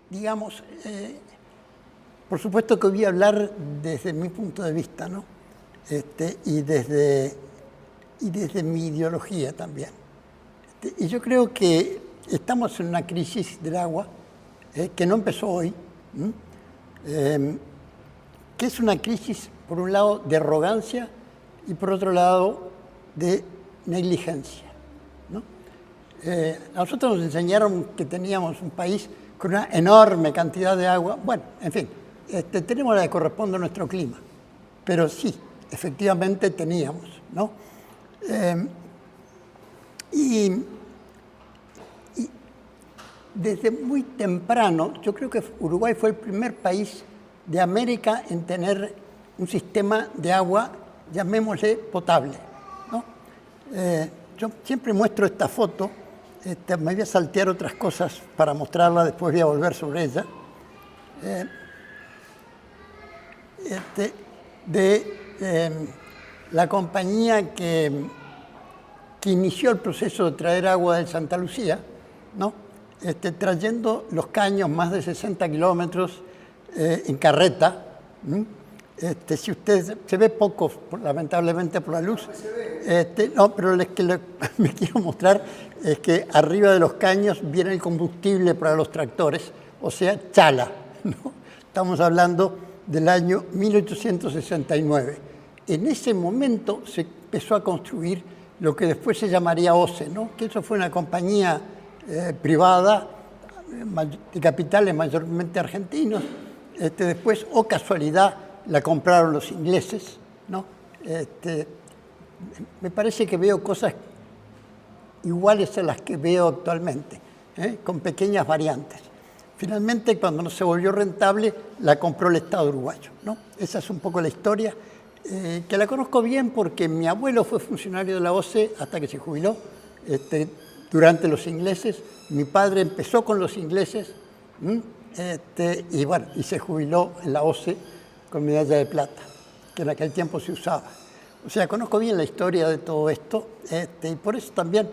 digamos, por supuesto que voy a hablar desde mi punto de vista, ¿no? Y desde mi ideología también. Y yo creo que estamos en una crisis del agua que no empezó hoy, que es una crisis, por un lado, de arrogancia y por otro lado, de negligencia, ¿no? Nosotros nos enseñaron que teníamos un país con una enorme cantidad de agua. Bueno, en fin, tenemos la que corresponde a nuestro clima, pero sí, efectivamente teníamos, ¿no? Y desde muy temprano, yo creo que Uruguay fue el primer país de América en tener un sistema de agua, llamémosle potable, ¿no? Yo siempre muestro esta foto, me voy a saltear otras cosas para mostrarla, después voy a volver sobre ella, la compañía que inició el proceso de traer agua del Santa Lucía, ¿no? Trayendo los caños más de 60 kilómetros en carreta. Si usted se ve poco, lamentablemente por la luz, no, pero lo que me quiero mostrar es que arriba de los caños viene el combustible para los tractores, o sea, chala, ¿no? Estamos hablando del año 1869. En ese momento se empezó a construir lo que después se llamaría OCE, ¿no? Que eso fue una compañía privada de capitales mayormente argentinos. Después, o casualidad, la compraron los ingleses, ¿no? Me parece que veo cosas iguales a las que veo actualmente, con pequeñas variantes. Finalmente, cuando no se volvió rentable, la compró el Estado uruguayo, ¿no? Esa es un poco la historia, que la conozco bien porque mi abuelo fue funcionario de la OCE hasta que se jubiló durante los ingleses. Mi padre empezó con los ingleses y bueno, y se jubiló en la OCE con medalla de plata, que en aquel tiempo se usaba. O sea, conozco bien la historia de todo esto, y por eso también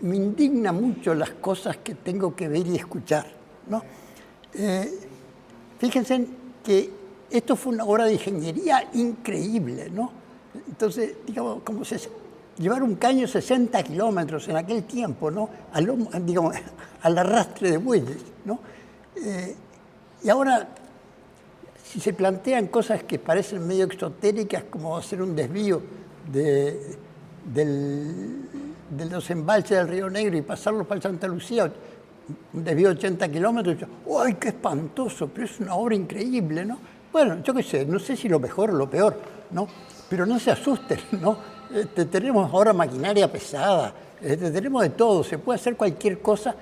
me indigna mucho las cosas que tengo que ver y escuchar, ¿no? Fíjense que esto fue una obra de ingeniería increíble, ¿no? Entonces, digamos, como llevar un caño 60 kilómetros en aquel tiempo, ¿no? Digamos, al arrastre de bueyes, ¿no? Y ahora, si se plantean cosas que parecen medio exotéricas, como hacer un desvío de los embalses del Río Negro y pasarlos para el Santa Lucía, un desvío de 80 kilómetros, ¡ay, qué espantoso! Pero es una obra increíble, ¿no? Bueno, yo qué sé, no sé si lo mejor o lo peor, ¿no? Pero no se asusten, ¿no? Tenemos ahora maquinaria pesada, tenemos de todo, se puede hacer cualquier cosa,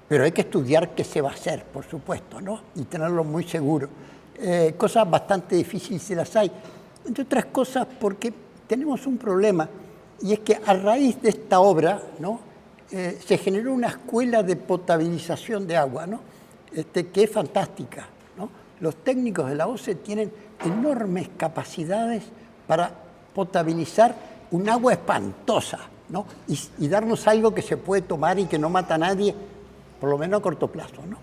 pero hay que estudiar qué se va a hacer, por supuesto, ¿no? Y tenerlo muy seguro. Cosas bastante difíciles se las hay, entre otras cosas porque tenemos un problema, y es que a raíz de esta obra, ¿no? Se generó una escuela de potabilización de agua, ¿no? Que es fantástica, ¿no? Los técnicos de la OCE tienen enormes capacidades para potabilizar un agua espantosa, ¿no? Y darnos algo que se puede tomar y que no mata a nadie, por lo menos a corto plazo, ¿no?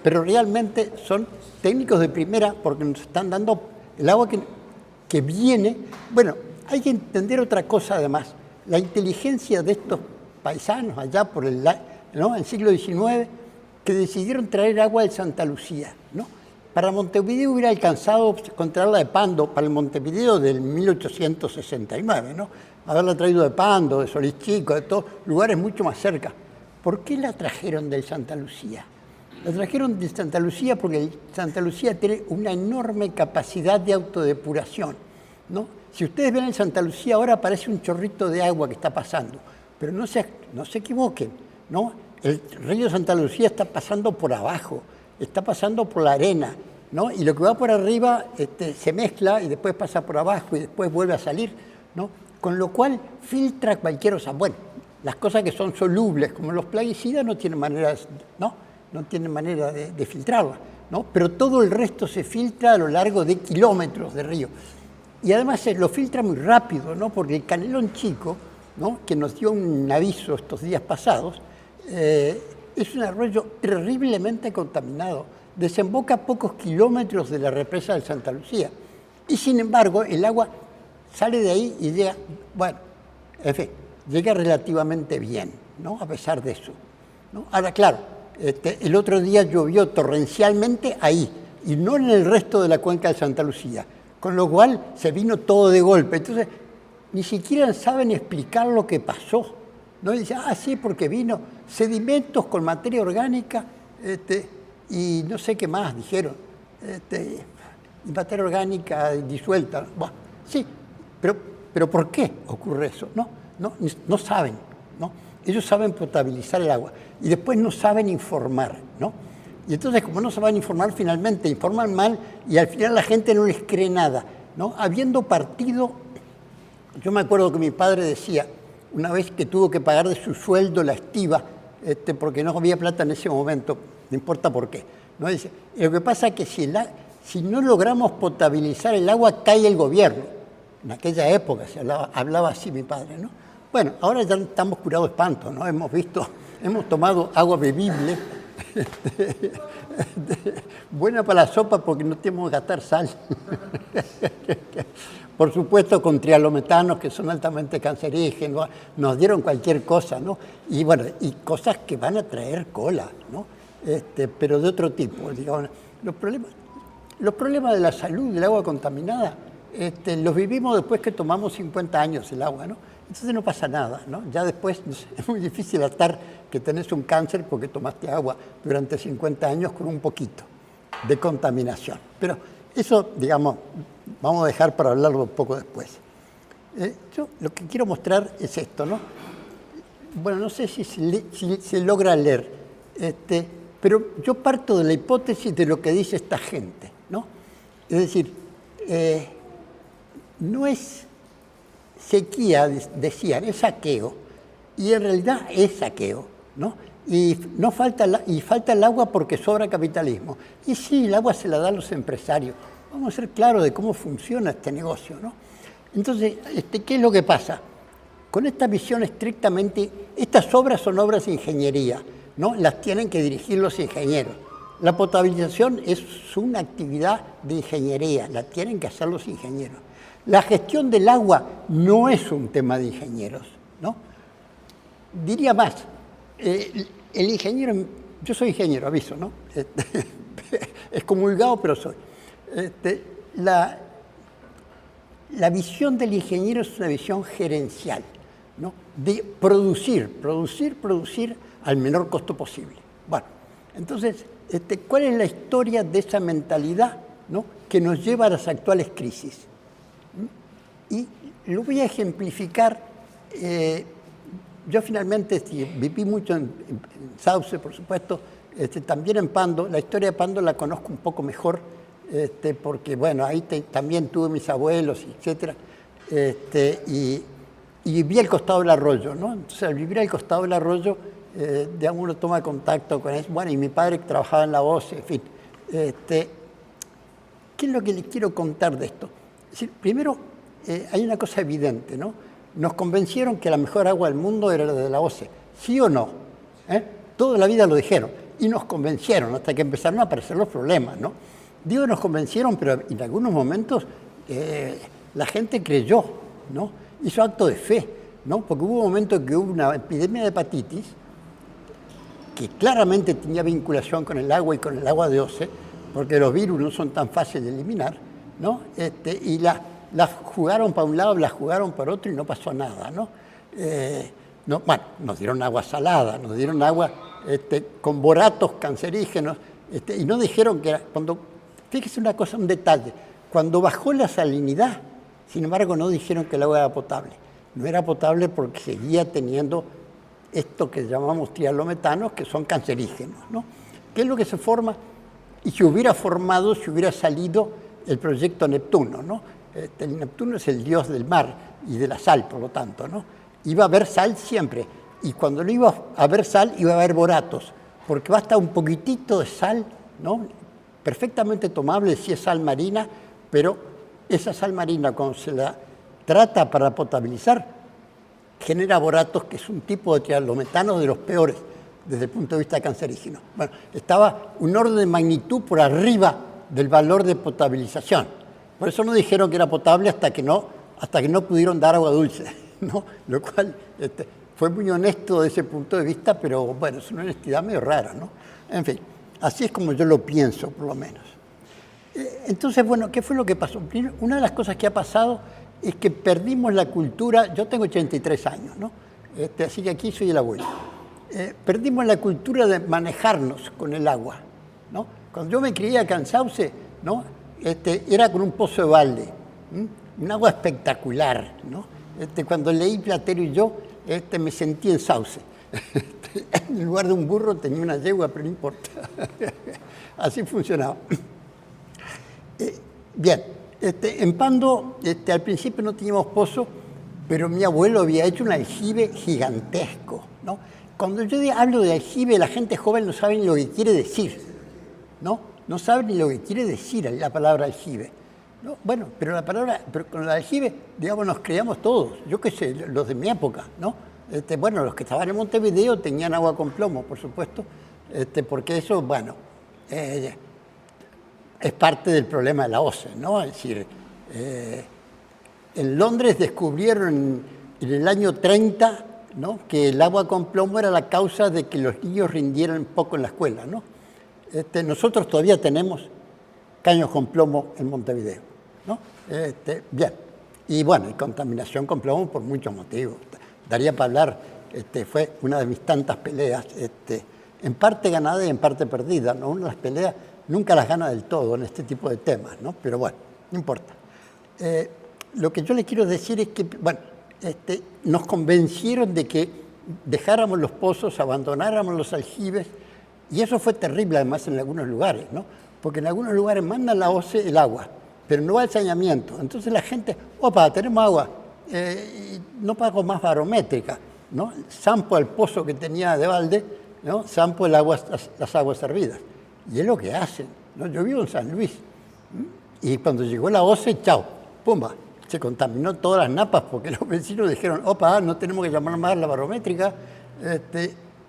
Pero realmente son técnicos de primera porque nos están dando el agua que viene. Bueno, hay que entender otra cosa además. La inteligencia de estos paisanos allá por ¿no? el siglo XIX, que decidieron traer agua de Santa Lucía, ¿no? Para Montevideo hubiera alcanzado encontrarla de Pando, para el Montevideo del 1869, ¿no? Haberla traído de Pando, de Solís Chico, de todos lugares mucho más cerca. ¿Por qué la trajeron del Santa Lucía? La trajeron de Santa Lucía porque el Santa Lucía tiene una enorme capacidad de autodepuración, ¿no? Si ustedes ven el Santa Lucía ahora parece un chorrito de agua que está pasando, pero no se equivoquen, ¿no? El río Santa Lucía está pasando por abajo, está pasando por la arena, ¿no? Y lo que va por arriba se mezcla y después pasa por abajo y después vuelve a salir, ¿no? Con lo cual filtra cualquier cosa. Bueno, las cosas que son solubles, como los plaguicidas, no tienen manera, no tienen manera de filtrarla, ¿no? Pero todo el resto se filtra a lo largo de kilómetros de río. Y además lo filtra muy rápido, ¿no? Porque el Canelón Chico, ¿no? Que nos dio un aviso estos días pasados, es un arroyo terriblemente contaminado. Desemboca a pocos kilómetros de la represa de Santa Lucía. Y sin embargo, el agua sale de ahí y llega, bueno, en fin, llega relativamente bien, ¿no? A pesar de eso, ¿no? Ahora, claro, el otro día llovió torrencialmente ahí y no en el resto de la cuenca de Santa Lucía, con lo cual se vino todo de golpe. Entonces, ni siquiera saben explicar lo que pasó, ¿no? Y dicen, sí, porque vino sedimentos con materia orgánica y no sé qué más dijeron, y materia orgánica disuelta. Bueno, sí, pero ¿por qué ocurre eso? No saben, ¿no? Ellos saben potabilizar el agua y después no saben informar, ¿no? Y entonces, como no saben informar, finalmente informan mal y al final la gente no les cree nada, ¿no? Habiendo partido, yo me acuerdo que mi padre decía, una vez que tuvo que pagar de su sueldo la estiva, porque no había plata en ese momento, no importa por qué, ¿no? Dice, lo que pasa es que si no logramos potabilizar el agua, cae el gobierno. En aquella época se hablaba así mi padre, ¿no? Bueno, ahora ya estamos curados de espanto, ¿no? Hemos tomado agua bebible, buena para la sopa porque no tenemos que gastar sal. Por supuesto con trialometanos que son altamente cancerígenos, nos dieron cualquier cosa, ¿no? Y bueno, y cosas que van a traer cola, ¿no? Pero de otro tipo, digamos. Los problemas de la salud del agua contaminada los vivimos después que tomamos 50 años el agua, ¿no? Entonces no pasa nada, ¿no? Ya después es muy difícil atar que tenés un cáncer porque tomaste agua durante 50 años con un poquito de contaminación. Pero eso, digamos, vamos a dejar para hablarlo un poco después. Yo lo que quiero mostrar es esto, ¿no? Bueno, no sé si se logra leer, pero yo parto de la hipótesis de lo que dice esta gente, ¿no? Es decir, no es sequía, decían, es saqueo, y en realidad es saqueo, ¿no? Y falta el agua porque sobra capitalismo. Y sí, el agua se la dan los empresarios. Vamos a ser claros de cómo funciona este negocio, ¿no? Entonces, ¿qué es lo que pasa? Con esta visión estrictamente, estas obras son obras de ingeniería, ¿no? Las tienen que dirigir los ingenieros. La potabilización es una actividad de ingeniería, la tienen que hacer los ingenieros. La gestión del agua no es un tema de ingenieros, ¿no? Diría más, el ingeniero, yo soy ingeniero, aviso, ¿no? Excomulgado, pero soy. La visión del ingeniero es una visión gerencial, ¿no? De producir al menor costo posible. Bueno, entonces, ¿cuál es la historia de esa mentalidad, ¿no? Que nos lleva a las actuales crisis? Y lo voy a ejemplificar. Yo finalmente viví mucho en Sauce, por supuesto, también en Pando. La historia de Pando la conozco un poco mejor, porque bueno, ahí también tuve mis abuelos, etcétera, y viví al costado del arroyo, ¿no? Entonces, al vivir al costado del arroyo, digamos, uno toma contacto con eso. Bueno, y mi padre trabajaba en la OCE, en fin. ¿Qué es lo que les quiero contar de esto? Es decir, primero, hay una cosa evidente, ¿no? Nos convencieron que la mejor agua del mundo era la de la OCE, ¿sí o no? Toda la vida lo dijeron y nos convencieron hasta que empezaron a aparecer los problemas, ¿no? Digo, nos convencieron, pero en algunos momentos la gente creyó, ¿no? Hizo acto de fe, ¿no? Porque hubo un momento que hubo una epidemia de hepatitis que claramente tenía vinculación con el agua y con el agua de OCE, porque los virus no son tan fáciles de eliminar, ¿no? Y las jugaron para un lado, las jugaron para otro y no pasó nada, ¿no? Bueno, nos dieron agua salada, nos dieron agua con boratos cancerígenos, y no dijeron que era, fíjese una cosa, un detalle, cuando bajó la salinidad, sin embargo no dijeron que el agua era potable. No era potable porque seguía teniendo esto que llamamos trialometanos, que son cancerígenos, ¿no? ¿Qué es lo que se forma? Y se hubiera formado, si hubiera salido el proyecto Neptuno, ¿no? El Neptuno es el dios del mar y de la sal, por lo tanto, ¿no? Iba a haber sal siempre, y cuando no iba a haber sal, iba a haber boratos, porque basta un poquitito de sal, ¿no? Perfectamente tomable si es sal marina, pero esa sal marina, cuando se la trata para potabilizar, genera boratos, que es un tipo de trialometano de los peores, desde el punto de vista cancerígeno. Bueno, estaba un orden de magnitud por arriba del valor de potabilización. Por eso no dijeron que era potable hasta que no pudieron dar agua dulce, ¿no? Lo cual fue muy honesto desde ese punto de vista, pero bueno, es una honestidad medio rara, ¿no? En fin, así es como yo lo pienso, por lo menos. Entonces, bueno, ¿qué fue lo que pasó? Una de las cosas que ha pasado es que perdimos la cultura. Yo tengo 83 años, ¿no? Así que aquí soy el abuelo. Perdimos la cultura de manejarnos con el agua, ¿no? Cuando yo me crié acá en Sauce, ¿no? Era con un pozo de balde, un agua espectacular, ¿no? Cuando leí Platero y yo, me sentí en Sauce. En lugar de un burro tenía una yegua, pero no importa. Así funcionaba. Bien, en Pando al principio no teníamos pozo, pero mi abuelo había hecho un aljibe gigantesco, ¿no? Cuando yo hablo de aljibe, la gente joven no sabe ni lo que quiere decir, ¿no? No sabe ni lo que quiere decir la palabra aljibe, ¿no? Bueno, pero con el aljibe, digamos, nos creíamos todos, yo qué sé, los de mi época, ¿no? Bueno, los que estaban en Montevideo tenían agua con plomo, por supuesto, porque eso, bueno, es parte del problema de la OCE, ¿no? Es decir, en Londres descubrieron en el año 30, ¿no?, que el agua con plomo era la causa de que los niños rindieran poco en la escuela, ¿no? Nosotros todavía tenemos caños con plomo en Montevideo, ¿no? Bien, y bueno, y contaminación con plomo por muchos motivos. Daría para hablar, fue una de mis tantas peleas, en parte ganada y en parte perdida, ¿no? Una de las peleas nunca las gana del todo en este tipo de temas, ¿no? Pero bueno, no importa. Lo que yo le quiero decir es que, bueno, nos convencieron de que dejáramos los pozos, abandonáramos los aljibes, y eso fue terrible además en algunos lugares, ¿no? Porque en algunos lugares mandan la OCE el agua, pero no va al saneamiento. Entonces la gente, opa, tenemos agua, y no pago más barométrica, ¿no? Zampo al pozo que tenía de balde, ¿no? Zampo el agua, las aguas servidas. Y es lo que hacen, ¿no? Yo vivo en San Luis, y cuando llegó la OCE, chao, pumba, se contaminó todas las napas porque los vecinos dijeron, opa, no tenemos que llamar más la barométrica,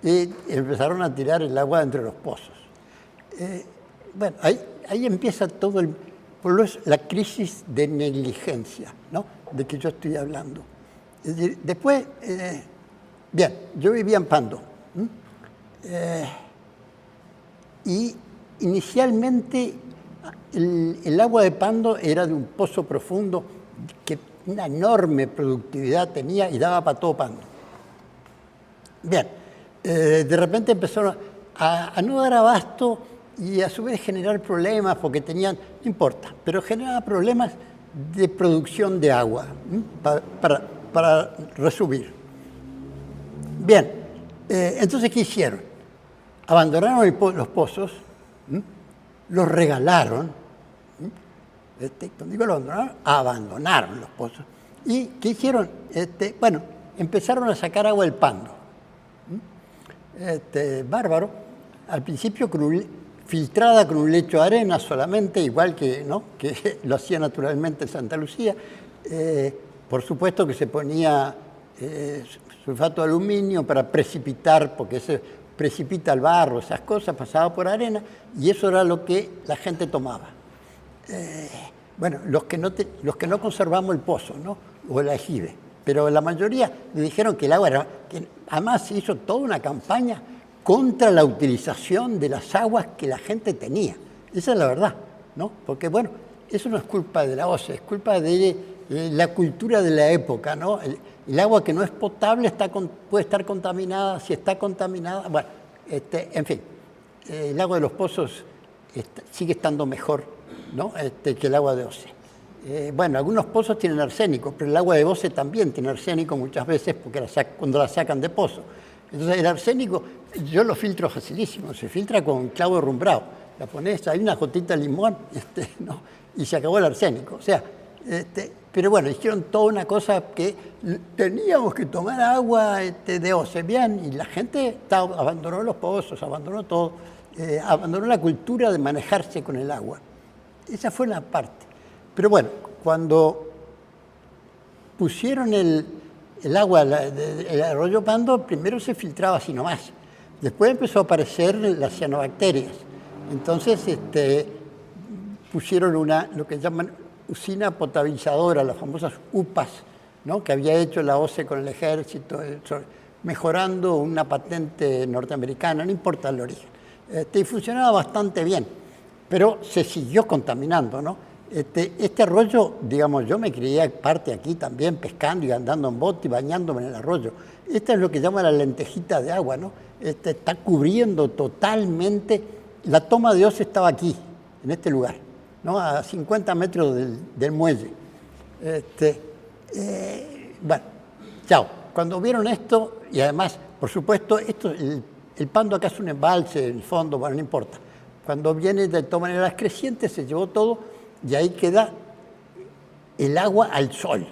y empezaron a tirar el agua entre los pozos. Bueno, ahí empieza todo la crisis de negligencia, ¿no?, de que yo estoy hablando. Es decir, después, bien, yo vivía en Pando, y inicialmente el agua de Pando era de un pozo profundo que una enorme productividad tenía y daba para todo Pando. Bien, de repente empezaron a no dar abasto y a su vez generar problemas porque tenían, no importa, pero generaba problemas de producción de agua, para resumir. Bien, entonces, ¿qué hicieron? Abandonaron los pozos, los regalaron. Cuando digo lo abandonaron los pozos. ¿Y qué hicieron? Bueno, empezaron a sacar agua del Pando. Bárbaro. Al principio filtrada con un lecho de arena solamente, igual que, ¿no?, que lo hacía naturalmente en Santa Lucía. Por supuesto que se ponía sulfato de aluminio para precipitar, porque se precipita el barro, esas cosas, pasaba por arena, y eso era lo que la gente tomaba. Bueno, los que no conservamos el pozo, ¿no?, o el aljibe, pero la mayoría le dijeron que el agua era... Que además se hizo toda una campaña contra la utilización de las aguas que la gente tenía. Esa es la verdad, ¿no? Porque, bueno, eso no es culpa de la OCE, es culpa de la cultura de la época, ¿no? El agua que no es potable puede estar contaminada, si está contaminada, bueno, en fin, el agua de los pozos sigue estando mejor, ¿no?, que el agua de OCE. Bueno, algunos pozos tienen arsénico, pero el agua de OCE también tiene arsénico muchas veces porque cuando la sacan de pozo. Entonces el arsénico, yo lo filtro facilísimo, se filtra con clavo de rumbrado. La pones, hay una gotita de limón, ¿no?, y se acabó el arsénico. O sea, pero bueno, hicieron toda una cosa que teníamos que tomar agua de OCE, bien, y la gente abandonó los pozos, abandonó todo, abandonó la cultura de manejarse con el agua. Esa fue la parte. Pero bueno, cuando pusieron el agua, el arroyo Pando, primero se filtraba así nomás, Después empezó a aparecer las cianobacterias. Entonces pusieron lo que llaman usina potabilizadora, las famosas UPAs, ¿no? Que había hecho la OCE con el ejército, mejorando una patente norteamericana, no importa el origen. Y funcionaba bastante bien, pero se siguió contaminando, ¿no? Este arroyo, digamos, yo me crié parte aquí también, pescando y andando en bote y bañándome en el arroyo. Esta es lo que llaman la lentejita de agua, ¿no? Está cubriendo totalmente. La toma de OCE estaba aquí, en este lugar, ¿no? A 50 metros del muelle. Bueno, chao. Cuando vieron esto, y además, por supuesto, el Pando acá es un embalse, en el fondo, bueno, no importa. Cuando viene de todas maneras crecientes, se llevó todo y ahí queda el agua al sol.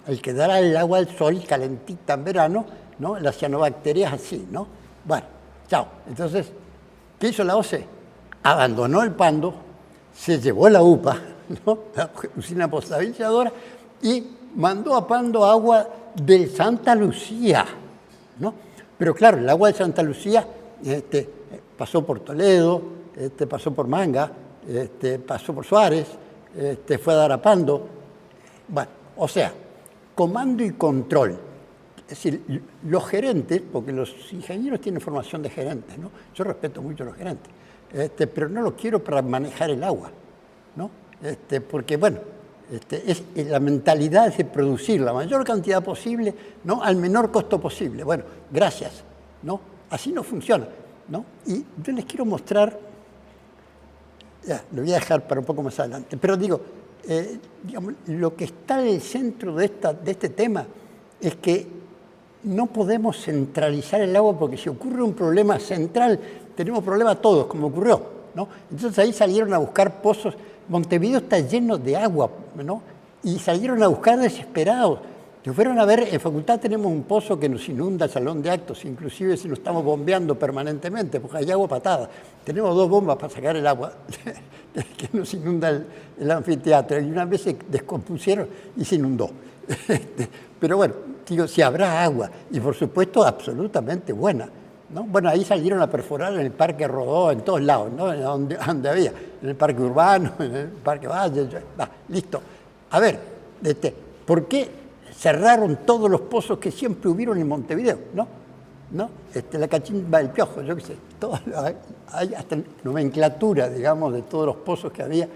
Al quedar el agua al sol, calentita en verano, ¿no? Las cianobacterias así, ¿no? Bueno, chao. Entonces, ¿qué hizo la OCE? Abandonó el Pando, se llevó la UPA, ¿no? La usina potabilizadora, y mandó a Pando agua del Santa Lucía, ¿no? Pero claro, el agua de Santa Lucía pasó por Toledo, pasó por Manga, pasó por Suárez, fue a dar a Pando. Bueno, o sea, comando y control. Es decir, los gerentes, porque los ingenieros tienen formación de gerentes, ¿no? Yo respeto mucho a los gerentes, pero no los quiero para manejar el agua, ¿no? Porque, bueno, la mentalidad es de producir la mayor cantidad posible, ¿no? Al menor costo posible. Bueno, gracias, ¿no? Así no funciona, ¿no? Y yo les quiero mostrar, ya, lo voy a dejar para un poco más adelante, pero digo, digamos, lo que está en el centro de este tema es que no podemos centralizar el agua, porque si ocurre un problema central, tenemos problemas todos, como ocurrió, ¿no? Entonces ahí salieron a buscar pozos. Montevideo está lleno de agua, ¿no? Y salieron a buscar desesperados. Si fueron a ver, en facultad tenemos un pozo que nos inunda el salón de actos, inclusive si lo estamos bombeando permanentemente, porque hay agua patada. Tenemos 2 bombas para sacar el agua que nos inunda el anfiteatro. Y una vez se descompusieron y se inundó. Pero bueno, digo, si habrá agua, y por supuesto absolutamente buena, ¿no? Bueno, ahí salieron a perforar en el Parque Rodó, en todos lados, ¿no? Donde había, en el Parque Urbano, en el Parque Valle, listo. A ver, ¿por qué cerraron todos los pozos que siempre hubieron en Montevideo? ¿No? La Cachimba del Piojo, yo qué sé, hay hasta nomenclatura, digamos, de todos los pozos que había.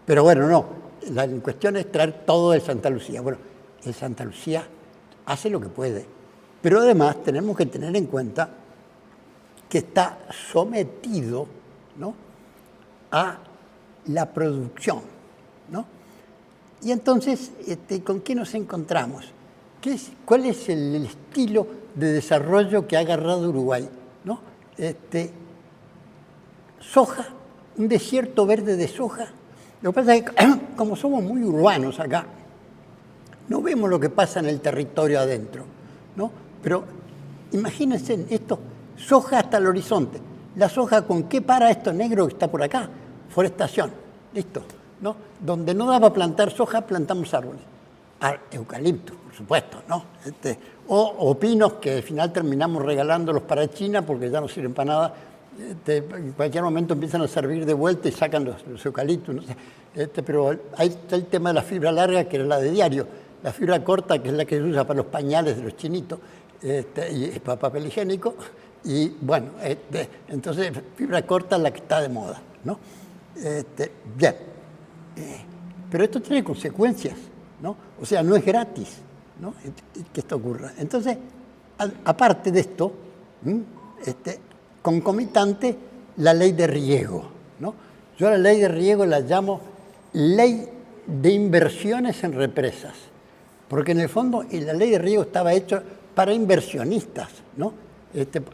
Pero bueno, no, la cuestión es traer todo de Santa Lucía. Bueno, el Santa Lucía hace lo que puede, pero además tenemos que tener en cuenta que está sometido, ¿no?, a la producción, ¿no? Y entonces, ¿con qué nos encontramos? ¿Cuál es el estilo de desarrollo que ha agarrado Uruguay, ¿no? Soja, un desierto verde de soja. Lo que pasa es que, como somos muy urbanos acá, no vemos lo que pasa en el territorio adentro, ¿no? Pero imagínense esto, soja hasta el horizonte. La soja, ¿con qué para esto negro que está por acá? Forestación, listo, ¿no? Donde no daba plantar soja, plantamos árboles. Eucalipto, por supuesto, ¿no? O pinos que al final terminamos regalándolos para China porque ya no sirven para nada. En cualquier momento empiezan a servir de vuelta y sacan los eucaliptos, no sé. Pero ahí está el tema de la fibra larga, que era la de diario. La fibra corta, que es la que se usa para los pañales de los chinitos, y para papel higiénico. Y bueno, entonces fibra corta es la que está de moda, ¿no? Bien. Pero esto tiene consecuencias, ¿no? O sea, no es gratis, ¿no?, que esto ocurra. Entonces, aparte de esto, concomitante, la ley de riego, ¿no? Yo a la ley de riego la llamo ley de inversiones en represas, porque en el fondo la ley de riego estaba hecha para inversionistas, ¿no?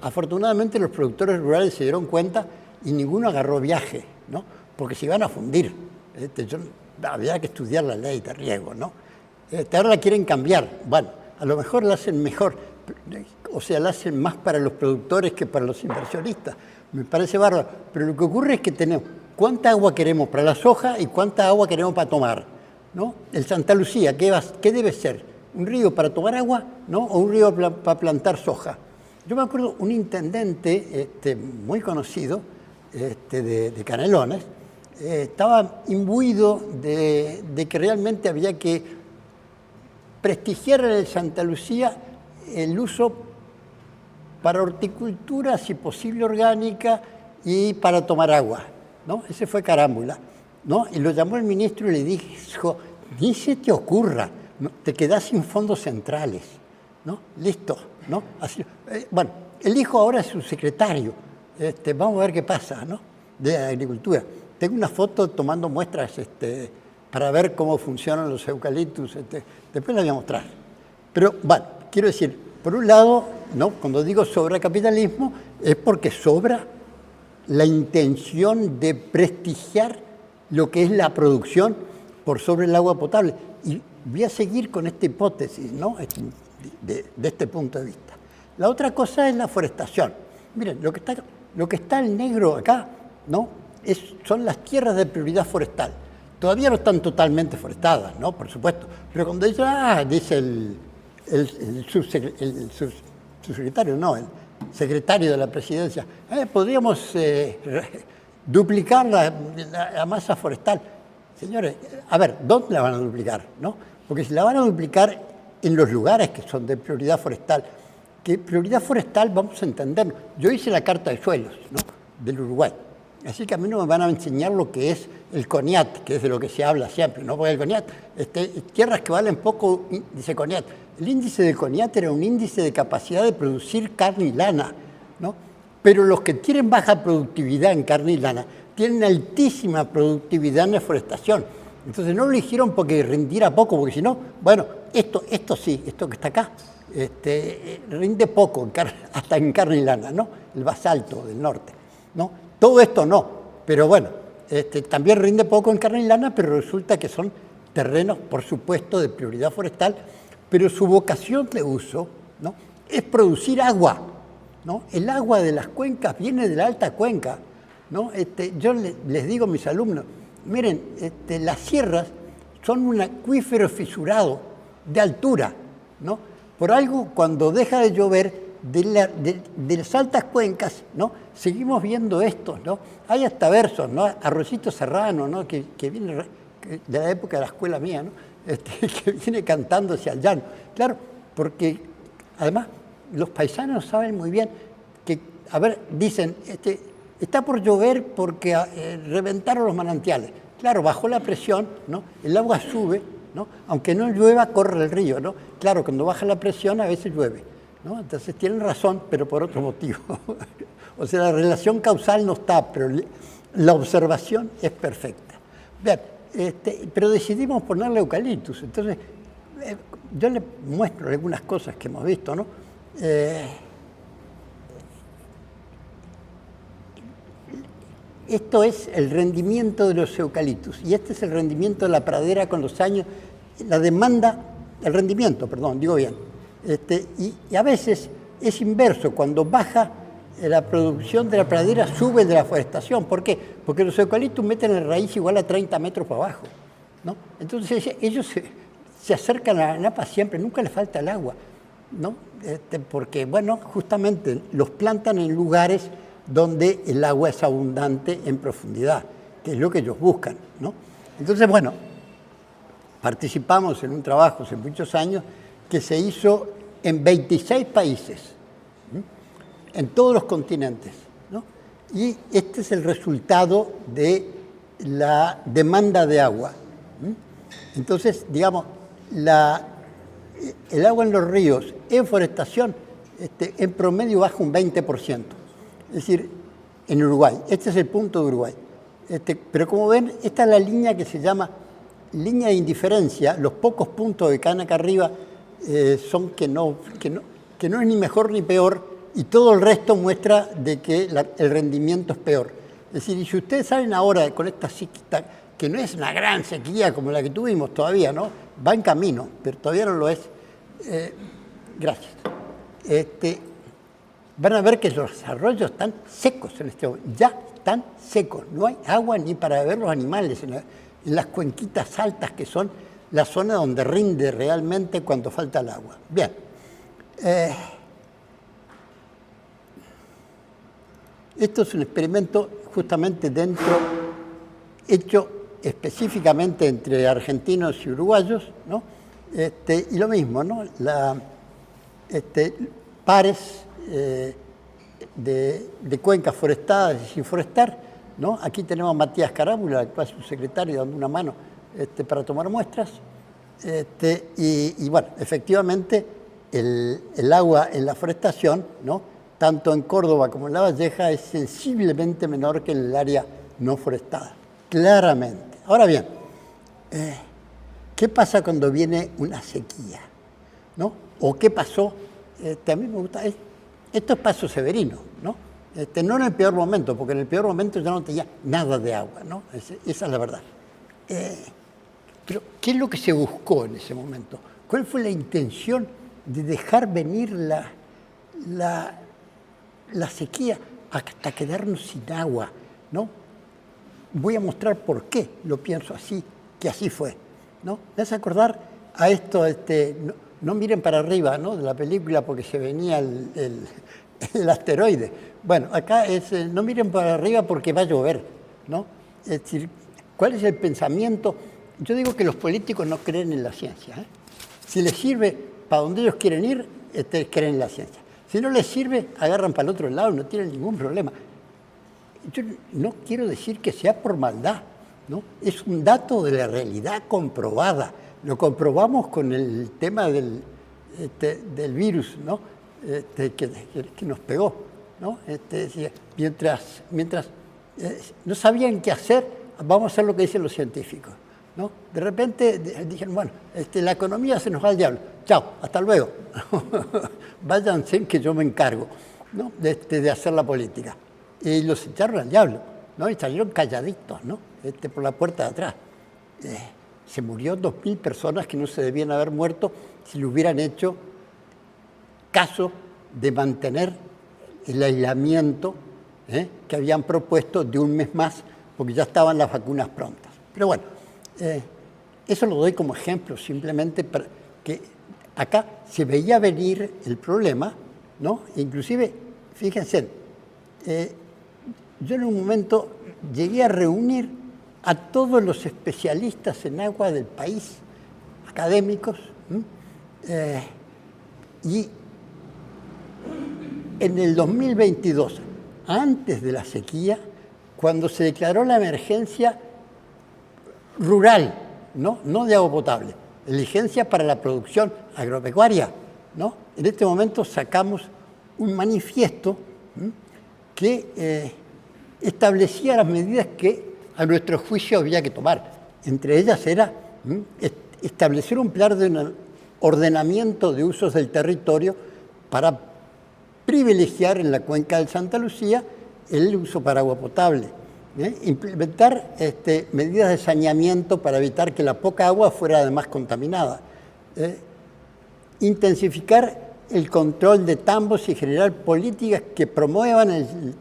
Afortunadamente los productores rurales se dieron cuenta y ninguno agarró viaje, ¿no?, porque se iban a fundir. Había que estudiar la ley de riego, ¿no? Ahora la quieren cambiar. Bueno, a lo mejor la hacen mejor, o sea, la hacen más para los productores que para los inversionistas. Me parece bárbaro. Pero lo que ocurre es que tenemos cuánta agua queremos para la soja y cuánta agua queremos para tomar, ¿no? El Santa Lucía, ¿qué debe ser? ¿Un río para tomar agua, no? ¿O un río para plantar soja? Yo me acuerdo un intendente muy conocido de Canelones, estaba imbuido de que realmente había que prestigiar en el Santa Lucía el uso para horticultura, si posible orgánica, y para tomar agua, ¿no? Ese fue Carámbula, ¿no? Y lo llamó el ministro y le dijo, ni se te ocurra, ¿no? Te quedás sin fondos centrales, ¿no? Listo, ¿no? Así, bueno, el hijo ahora es su secretario, vamos a ver qué pasa, ¿no? De agricultura. Tengo una foto tomando muestras para ver cómo funcionan los eucaliptus, después la voy a mostrar. Pero, bueno, quiero decir, por un lado, ¿no? Cuando digo sobra capitalismo, es porque sobra la intención de prestigiar lo que es la producción por sobre el agua potable. Y voy a seguir con esta hipótesis, ¿no? de este punto de vista. La otra cosa es la forestación. Miren, lo que está en negro acá, ¿no? Son las tierras de prioridad forestal. Todavía no están totalmente forestadas, ¿no? Por supuesto. Pero cuando dice el subsecretario, no, el secretario de la presidencia, podríamos duplicar la masa forestal. Señores, a ver, ¿dónde la van a duplicar? ¿No? Porque si la van a duplicar en los lugares que son de prioridad forestal, que prioridad forestal vamos a entenderlo. Yo hice la carta de suelos, ¿no? Del Uruguay. Así que a mí no me van a enseñar lo que es el CONIAT, que es de lo que se habla siempre, ¿no? Porque el CONIAT, tierras que valen poco, dice CONIAT. El índice del CONIAT era un índice de capacidad de producir carne y lana, ¿no? Pero los que tienen baja productividad en carne y lana tienen altísima productividad en deforestación. Entonces no lo eligieron porque rindiera poco, porque si no, bueno, esto sí, esto que está acá, rinde poco, hasta en carne y lana, ¿no? El basalto del norte, ¿no? Todo esto no, pero bueno, también rinde poco en carne y lana, pero resulta que son terrenos, por supuesto, de prioridad forestal, pero su vocación de uso, ¿no? Es producir agua, ¿no? El agua de las cuencas viene de la alta cuenca, ¿no? Yo les digo a mis alumnos, miren, las sierras son un acuífero fisurado de altura, ¿no? Por algo, cuando deja de llover, de las altas cuencas, ¿no? Seguimos viendo esto, ¿no? Hay hasta versos, ¿no? Arrocito Serrano, ¿no? Que viene de la época de la escuela mía, ¿no? Que viene cantando hacia el llano. Claro, porque además los paisanos saben muy bien que, a ver, dicen, está por llover porque reventaron los manantiales. Claro, bajó la presión, ¿no? El agua sube, ¿no? Aunque no llueva, corre el río, ¿no? Claro, cuando baja la presión a veces llueve, ¿no? Entonces tienen razón, pero por otro motivo. O sea, la relación causal no está, pero la observación es perfecta. Vean, pero decidimos ponerle eucaliptus. Entonces, yo les muestro algunas cosas que hemos visto, ¿no? Esto es el rendimiento de los eucaliptus y este es el rendimiento de la pradera con los años, la demanda, el rendimiento, perdón, digo bien. Y a veces es inverso, cuando baja la producción de la pradera sube de la forestación. ¿Por qué? Porque los eucaliptus meten la raíz igual a 30 metros para abajo, ¿no? Entonces ellos se acercan a la napa siempre, nunca les falta el agua, ¿no? Porque, bueno, justamente los plantan en lugares donde el agua es abundante en profundidad, que es lo que ellos buscan, ¿no? Entonces, bueno, participamos en un trabajo hace muchos años que se hizo en 26 países, en todos los continentes, ¿no? Y este es el resultado de la demanda de agua. Entonces, digamos, el agua en los ríos en forestación en promedio baja un 20%. Es decir, en Uruguay. Este es el punto de Uruguay. Pero como ven, esta es la línea que se llama línea de indiferencia. Los pocos puntos que caen acá arriba son que no es ni mejor ni peor, y todo el resto muestra de que el rendimiento es peor. Es decir, y si ustedes saben ahora con esta sequía, que no es una gran sequía como la que tuvimos todavía, ¿no? Va en camino, pero todavía no lo es. Gracias. Van a ver que los arroyos están secos en este momento, ya están secos, no hay agua ni para beber los animales en las cuenquitas altas que son la zona donde rinde realmente cuando falta el agua. Bien. Esto es un experimento justamente hecho específicamente entre argentinos y uruguayos, ¿no? Y lo mismo, ¿no? Pares de cuencas forestadas y sin forestar, ¿no? Aquí tenemos a Matías Carámbula, el actual subsecretario, dando una mano para tomar muestras. Y bueno, efectivamente, el agua en la forestación, ¿no? Tanto en Córdoba como en La Valleja, es sensiblemente menor que en el área no forestada, claramente. Ahora bien, ¿qué pasa cuando viene una sequía? ¿No? ¿O qué pasó? A mí me gusta, esto es Paso Severino, ¿no? No en el peor momento, porque en el peor momento ya no tenía nada de agua, ¿no? Esa es la verdad. Pero, ¿qué es lo que se buscó en ese momento? ¿Cuál fue la intención de dejar venir la sequía hasta quedarnos sin agua, ¿no? Voy a mostrar por qué lo pienso así, que así fue, ¿no? Me hace acordar a esto, no miren para arriba, ¿no? De la película porque se venía el asteroide. Bueno, acá es no miren para arriba porque va a llover, ¿no? Es decir, ¿cuál es el pensamiento? Yo digo que los políticos no creen en la ciencia, ¿eh? Si les sirve para donde ellos quieren ir, creen en la ciencia. Si no les sirve, agarran para el otro lado y no tienen ningún problema. Yo no quiero decir que sea por maldad, ¿no? Es un dato de la realidad comprobada. Lo comprobamos con el tema del virus, ¿no? Que nos pegó, ¿no? Mientras no sabían qué hacer, vamos a hacer lo que dicen los científicos, ¿no? De repente dijeron, bueno, la economía se nos va al diablo. Chao, hasta luego. Váyanse que yo me encargo, ¿no? de hacer la política. Y los echaron al diablo, ¿no? Y salieron calladitos, ¿no? Por la puerta de atrás. Se murió 2.000 personas que no se debían haber muerto si le hubieran hecho caso de mantener el aislamiento que habían propuesto de un mes más, porque ya estaban las vacunas prontas. Pero bueno, eso lo doy como ejemplo, simplemente para que acá se veía venir el problema, ¿no? Inclusive, fíjense, yo en un momento llegué a reunir a todos los especialistas en agua del país, académicos, y en el 2022, antes de la sequía, cuando se declaró la emergencia rural, no de agua potable, emergencia para la producción agropecuaria, ¿no? En este momento sacamos un manifiesto que establecía las medidas que a nuestro juicio había que tomar. Entre ellas era establecer un plan de ordenamiento de usos del territorio para privilegiar en la cuenca del Santa Lucía el uso para agua potable. Implementar medidas de saneamiento para evitar que la poca agua fuera además contaminada. Intensificar el control de tambos y generar políticas que promuevan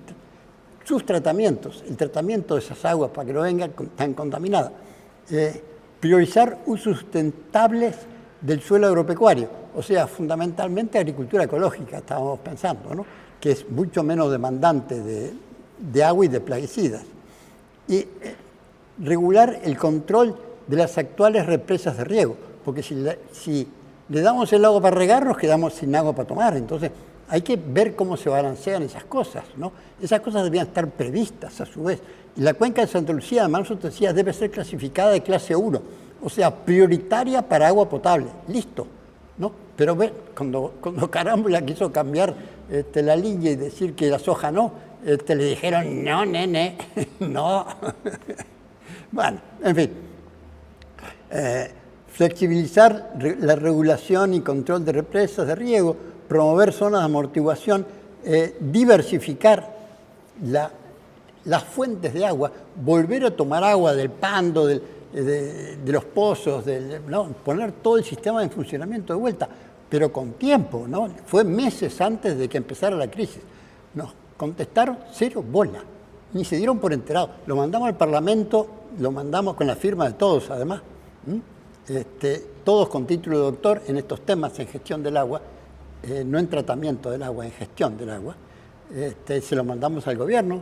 sus tratamientos, el tratamiento de esas aguas para que no vengan tan contaminadas. Priorizar usos sustentables del suelo agropecuario, o sea, fundamentalmente agricultura ecológica, estábamos pensando, ¿no? Que es mucho menos demandante de agua y de plaguicidas. Y regular el control de las actuales represas de riego, porque si le damos el agua para regar, nos quedamos sin agua para tomar. Entonces, hay que ver cómo se balancean esas cosas, ¿no? Esas cosas debían estar previstas a su vez. Y la cuenca de Santa Lucía, además, nosotros decía, debe ser clasificada de clase 1, o sea, prioritaria para agua potable. Listo, ¿no? Pero ve, cuando Carámbula quiso cambiar la línea y decir que la soja no, le dijeron, no, nene, no. Bueno, en fin. Flexibilizar la regulación y control de represas de riego, promover zonas de amortiguación, diversificar las fuentes de agua, volver a tomar agua del pando, de los pozos, ¿no? Poner todo el sistema en funcionamiento de vuelta, pero con tiempo, ¿no? Fue meses antes de que empezara la crisis. Nos contestaron cero bola, ni se dieron por enterados. Lo mandamos al Parlamento, lo mandamos con la firma de todos, además. Todos con título de doctor en estos temas en gestión del agua, no en tratamiento del agua, en gestión del agua. se lo mandamos al gobierno,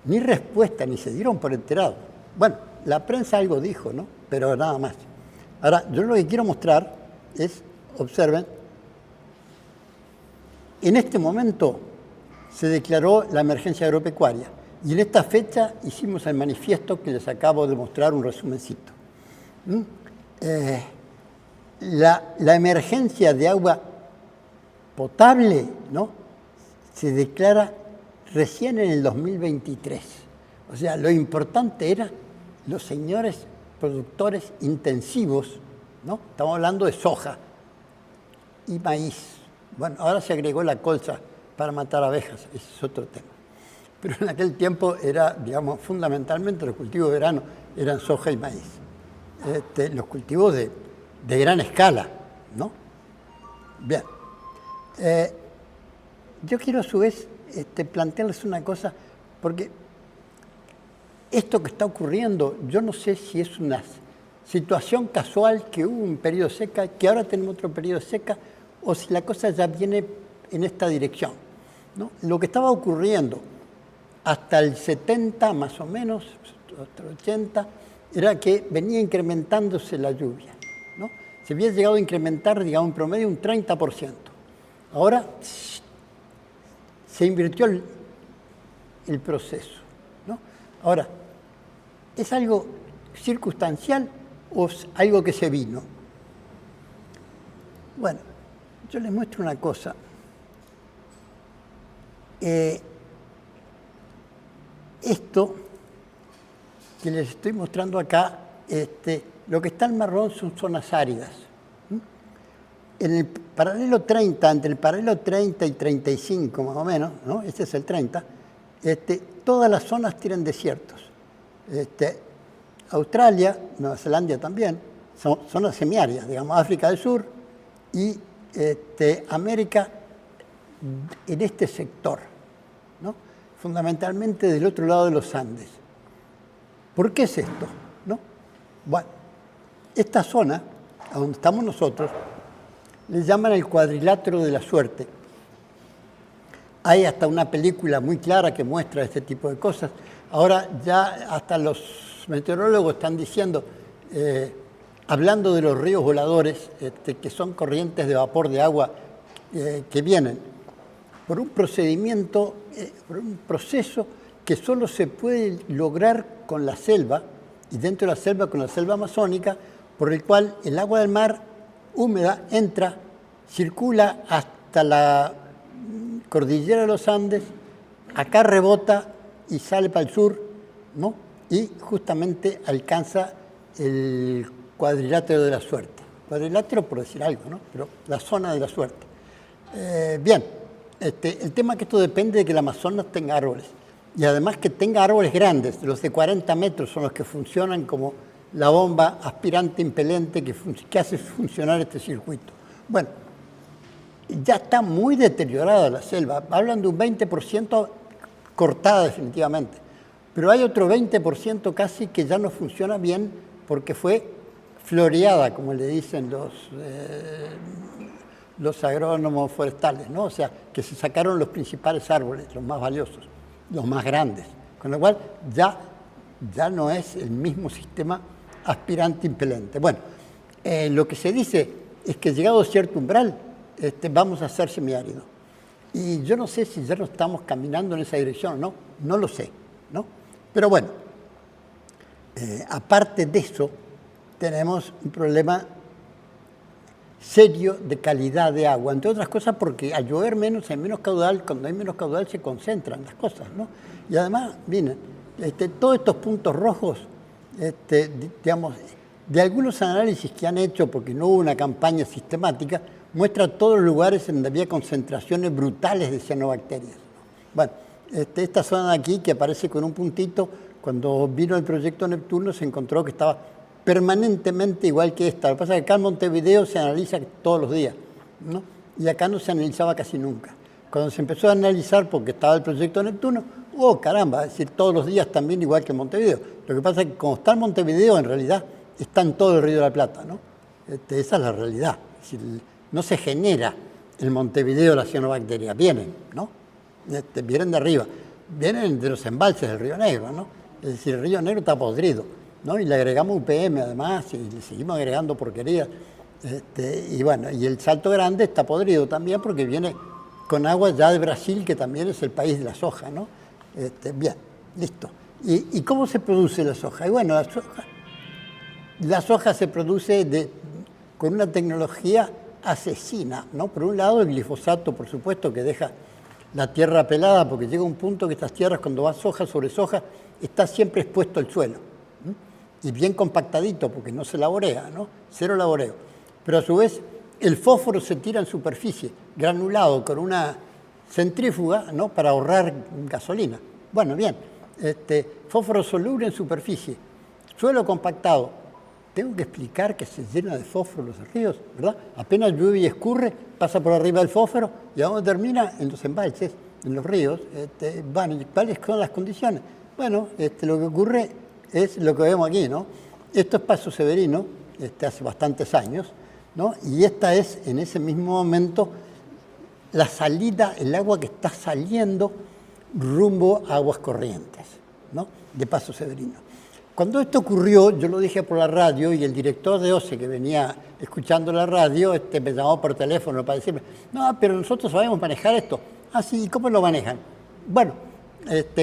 ni respuesta, ni se dieron por enterado. Bueno, la prensa algo dijo, ¿no? Pero nada más. Ahora, yo lo que quiero mostrar es, observen, en este momento se declaró la emergencia agropecuaria y en esta fecha hicimos el manifiesto que les acabo de mostrar un resumencito. La emergencia de agua potable, ¿no?, se declara recién en el 2023. O sea, lo importante era los señores productores intensivos, ¿no? Estamos hablando de soja y maíz. Bueno, ahora se agregó la colza para matar abejas, ese es otro tema. Pero en aquel tiempo era, digamos, fundamentalmente los cultivos de verano eran soja y maíz. Los cultivos de gran escala, ¿no? Bien. Yo quiero a su vez plantearles una cosa, porque esto que está ocurriendo, yo no sé si es una situación casual que hubo un periodo de seca, que ahora tenemos otro periodo de seca, o si la cosa ya viene en esta dirección, ¿no? Lo que estaba ocurriendo hasta el 70 más o menos, hasta el 80, era que venía incrementándose la lluvia, ¿no? Se había llegado a incrementar, digamos, en promedio un 30%. Ahora se invirtió el proceso, ¿no? Ahora, ¿es algo circunstancial o es algo que se vino? Bueno, yo les muestro una cosa. Esto que les estoy mostrando acá, lo que está en marrón son zonas áridas. En el paralelo 30, entre el paralelo 30 y 35 más o menos, ¿no? Este es el 30, todas las zonas tienen desiertos. Australia, Nueva Zelanda también, son zonas semiáridas, digamos, África del Sur y América en este sector, ¿no? Fundamentalmente del otro lado de los Andes. ¿Por qué es esto? ¿No? Bueno, esta zona, a donde estamos nosotros, le llaman el cuadrilátero de la suerte. Hay hasta una película muy clara que muestra este tipo de cosas. Ahora ya hasta los meteorólogos están diciendo, hablando de los ríos voladores, que son corrientes de vapor de agua que vienen por un procedimiento, por un proceso que solo se puede lograr con la selva, y dentro de la selva con la selva amazónica, por el cual el agua del mar húmeda entra, circula hasta la cordillera de los Andes, acá rebota y sale para el sur, ¿no? Y justamente alcanza el cuadrilátero de la suerte. Cuadrilátero por decir algo, ¿no? Pero la zona de la suerte. Bien, el tema es que esto depende de que el Amazonas tenga árboles. Y además que tenga árboles grandes, los de 40 metros son los que funcionan como la bomba aspirante impelente que hace funcionar este circuito. Bueno, ya está muy deteriorada la selva. Hablan de un 20% cortada definitivamente. Pero hay otro 20% casi que ya no funciona bien porque fue floreada, como le dicen los agrónomos forestales, ¿no? O sea, que se sacaron los principales árboles, los más valiosos, los más grandes. Con lo cual ya no es el mismo sistema aspirante impelente. Bueno, lo que se dice es que llegado a cierto umbral, vamos a ser semiárido. Y yo no sé si ya no estamos caminando en esa dirección o no, no lo sé, ¿no? Pero bueno, aparte de eso, tenemos un problema serio de calidad de agua, entre otras cosas porque al llover menos, hay menos caudal, cuando hay menos caudal se concentran las cosas, ¿no? Y además, miren, todos estos puntos rojos, digamos, de algunos análisis que han hecho, porque no hubo una campaña sistemática, muestra todos los lugares en donde había concentraciones brutales de cianobacterias. Bueno, esta zona de aquí que aparece con un puntito, cuando vino el proyecto Neptuno se encontró que estaba permanentemente igual que esta. Lo que pasa es que acá en Montevideo se analiza todos los días, ¿no? Y acá no se analizaba casi nunca. Cuando se empezó a analizar porque estaba el proyecto Neptuno, caramba, es decir, todos los días también igual que en Montevideo. Lo que pasa es que como está en Montevideo, en realidad está en todo el Río de la Plata, ¿no? Esa es la realidad. Es decir, no se genera en Montevideo la cianobacteria, vienen, ¿no? vienen de arriba, vienen de los embalses del Río Negro, ¿no? Es decir, el Río Negro está podrido, ¿no? Y le agregamos UPM además, y le seguimos agregando porquerías. Y bueno, y el Salto Grande está podrido también porque viene con agua ya de Brasil, que también es el país de la soja, ¿no? Bien, listo. ¿Y cómo se produce la soja? Y bueno, la soja se produce con una tecnología asesina, ¿no? Por un lado, el glifosato, por supuesto, que deja la tierra pelada, porque llega un punto que estas tierras, cuando va soja sobre soja, está siempre expuesto al suelo. Y bien compactadito, porque no se laborea, ¿no? Cero laboreo. Pero a su vez, el fósforo se tira en superficie, granulado, con una centrífuga, ¿no? Para ahorrar gasolina. Bueno, bien, fósforo soluble en superficie, suelo compactado. Tengo que explicar que se llena de fósforo los ríos, ¿verdad? Apenas llueve y escurre, pasa por arriba del fósforo, y ¿a dónde termina? En los embalses, en los ríos. Bueno, ¿cuáles son las condiciones? Bueno, lo que ocurre es lo que vemos aquí, ¿no? Esto es Paso Severino, hace bastantes años, ¿no? Y esta es, en ese mismo momento, la salida, el agua que está saliendo rumbo a Aguas Corrientes, ¿no? De Paso Severino. Cuando esto ocurrió, yo lo dije por la radio y el director de OCE, que venía escuchando la radio, me llamó por teléfono para decirme, no, pero nosotros sabemos manejar esto. Ah, sí, ¿y cómo lo manejan? Bueno,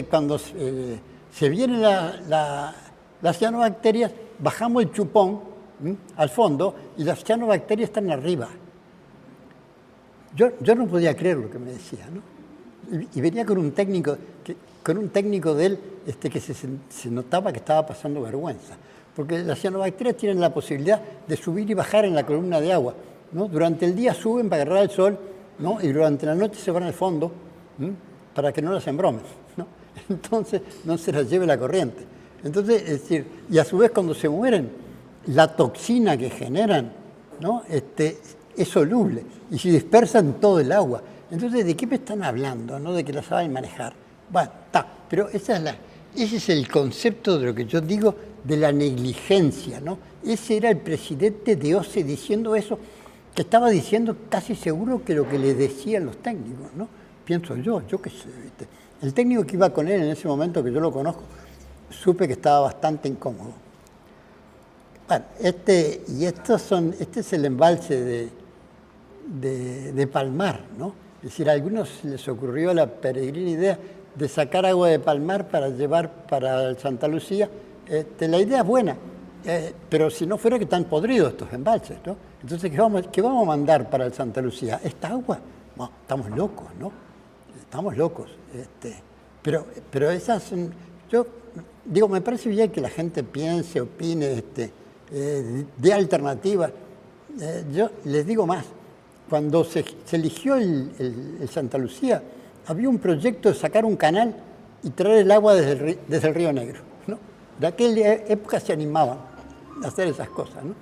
cuando se vienen las cianobacterias, bajamos el chupón al fondo y las cianobacterias están arriba. Yo no podía creer lo que me decía, ¿no? Y venía con un técnico de él que se notaba que estaba pasando vergüenza. Porque las cianobacterias tienen la posibilidad de subir y bajar en la columna de agua, ¿no? Durante el día suben para agarrar el sol, ¿no? Y durante la noche se van al fondo, para que no las embromen, ¿no? Entonces no se las lleve la corriente. Entonces, es decir, y a su vez cuando se mueren, la toxina que generan, ¿no? Es soluble y se dispersa en todo el agua. Entonces, ¿de qué me están hablando? ¿No? De que la saben manejar. Bueno, está, pero ese es el concepto de lo que yo digo de la negligencia, ¿no? Ese era el presidente de OCE diciendo eso, que estaba diciendo casi seguro que lo que le decían los técnicos, ¿no? Pienso yo qué sé, ¿viste? El técnico que iba con él en ese momento, que yo lo conozco, supe que estaba bastante incómodo. Bueno, este es el embalse de Palmar, ¿no? Es decir, a algunos les ocurrió la peregrina idea de sacar agua de Palmar para llevar para Santa Lucía. La idea es buena, pero si no fuera que están podridos estos embalses, ¿no? Entonces, ¿qué vamos a mandar para el Santa Lucía? ¿Esta agua? No, estamos locos, ¿no? Estamos locos. Pero esas son... Yo digo, me parece bien que la gente piense, opine, dé alternativas. Yo les digo más. Cuando se eligió el Santa Lucía, había un proyecto de sacar un canal y traer el agua desde el Río Negro, ¿no? De aquella época se animaban a hacer esas cosas, ¿no?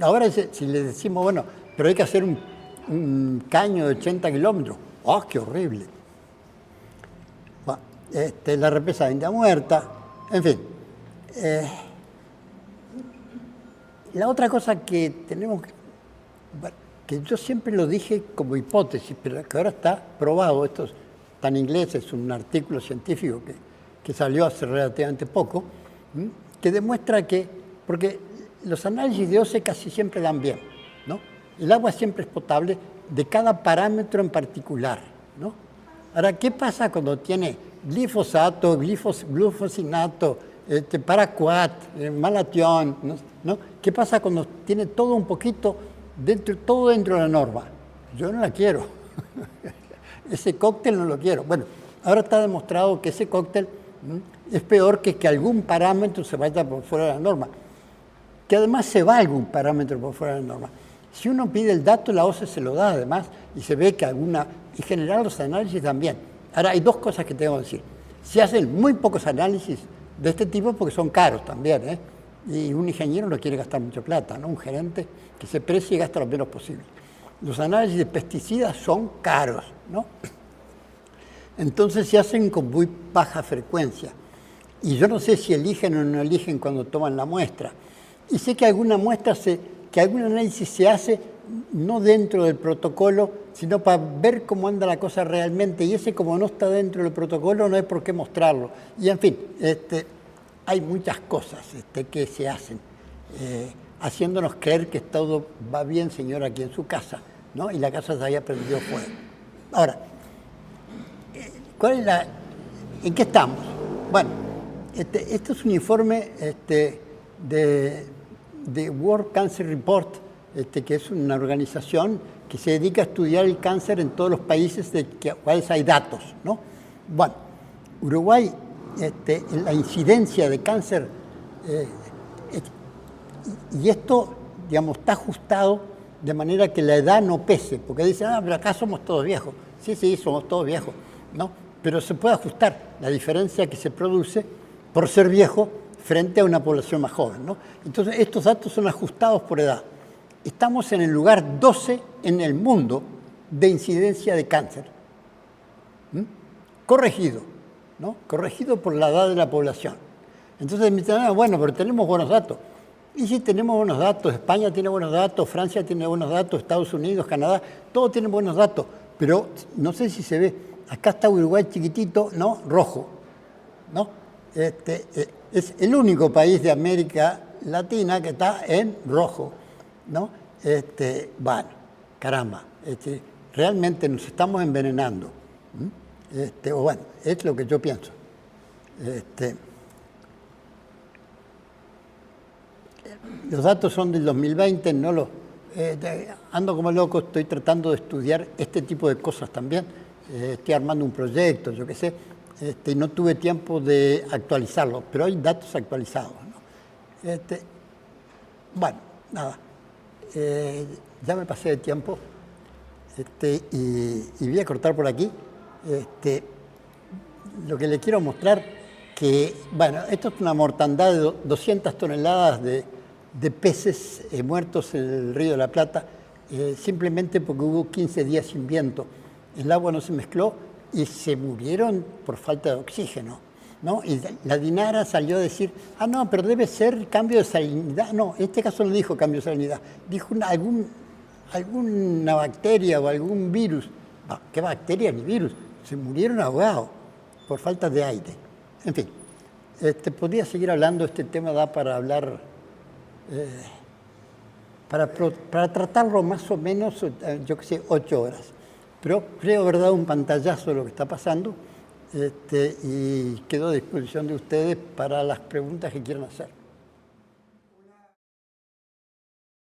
Ahora si le decimos, bueno, pero hay que hacer un caño de 80 kilómetros, ¡oh, qué horrible! Bueno, la represa de India Muerta, en fin. La otra cosa que tenemos que yo siempre lo dije como hipótesis, pero que ahora está probado, esto está en inglés, es un artículo científico que salió hace relativamente poco, que demuestra que, porque los análisis de OCE casi siempre dan bien, ¿no? El agua siempre es potable de cada parámetro en particular, ¿no? Ahora, ¿qué pasa cuando tiene glifosato, glufosinato, paraquat, malatión, ¿no? ¿Qué pasa cuando tiene todo un poquito todo dentro de la norma? Yo no la quiero. Ese cóctel no lo quiero. Bueno, ahora está demostrado que ese cóctel es peor que algún parámetro se vaya por fuera de la norma. Que además se va algún parámetro por fuera de la norma. Si uno pide el dato, la OCE se lo da además y se ve que en general los análisis también. Ahora, hay dos cosas que tengo que decir. Se hacen muy pocos análisis de este tipo porque son caros también, ¿eh? Y un ingeniero no quiere gastar mucha plata, ¿no? Un gerente que se precie y gasta lo menos posible. Los análisis de pesticidas son caros, ¿no? Entonces se hacen con muy baja frecuencia. Y yo no sé si eligen o no eligen cuando toman la muestra. Y sé que algún análisis se hace no dentro del protocolo, sino para ver cómo anda la cosa realmente. Y ese, como no está dentro del protocolo, no hay por qué mostrarlo. Y en fin, hay muchas cosas que se hacen, haciéndonos creer que todo va bien, señor, aquí en su casa, ¿no? Y la casa se había prendido fuego. Ahora, ¿en qué estamos? Bueno, este es un informe de World Cancer Report, que es una organización que se dedica a estudiar el cáncer en todos los países de cuales hay datos, ¿no? Bueno, Uruguay, la incidencia de cáncer, y esto, digamos, está ajustado de manera que la edad no pese, porque dicen, pero acá somos todos viejos. Sí, somos todos viejos, ¿no? Pero se puede ajustar la diferencia que se produce por ser viejo frente a una población más joven, ¿no? Entonces, estos datos son ajustados por edad. Estamos en el lugar 12 en el mundo de incidencia de cáncer. Corregido, ¿no? Corregido por la edad de la población. Entonces me dicen, bueno, pero tenemos buenos datos. Y sí, tenemos buenos datos. España tiene buenos datos, Francia tiene buenos datos, Estados Unidos, Canadá, todos tienen buenos datos. Pero no sé si se ve, acá está Uruguay chiquitito, ¿no? Rojo, ¿no? Es el único país de América Latina que está en rojo, ¿no? Bueno, caramba, realmente nos estamos envenenando. O bueno, es lo que yo pienso. Los datos son del 2020, ando como loco, estoy tratando de estudiar este tipo de cosas también. Estoy armando un proyecto, yo qué sé, y no tuve tiempo de actualizarlo, pero hay datos actualizados, ¿no? Bueno, nada, ya me pasé de tiempo y voy a cortar por aquí. Lo que le quiero mostrar que, bueno, esto es una mortandad de 200 toneladas de peces muertos en el Río de la Plata, simplemente porque hubo 15 días sin viento. El agua no se mezcló y se murieron por falta de oxígeno, ¿no? Y la DINARA salió a decir, no, pero debe ser cambio de salinidad. No, en este caso no dijo cambio de salinidad, dijo alguna bacteria o algún virus. ¿Qué bacteria ni virus? Se murieron ahogados por falta de aire. En fin, podría seguir hablando, este tema da para hablar, para tratarlo más o menos, yo qué sé, 8 horas. Pero creo haber dado un pantallazo de lo que está pasando y quedo a disposición de ustedes para las preguntas que quieran hacer.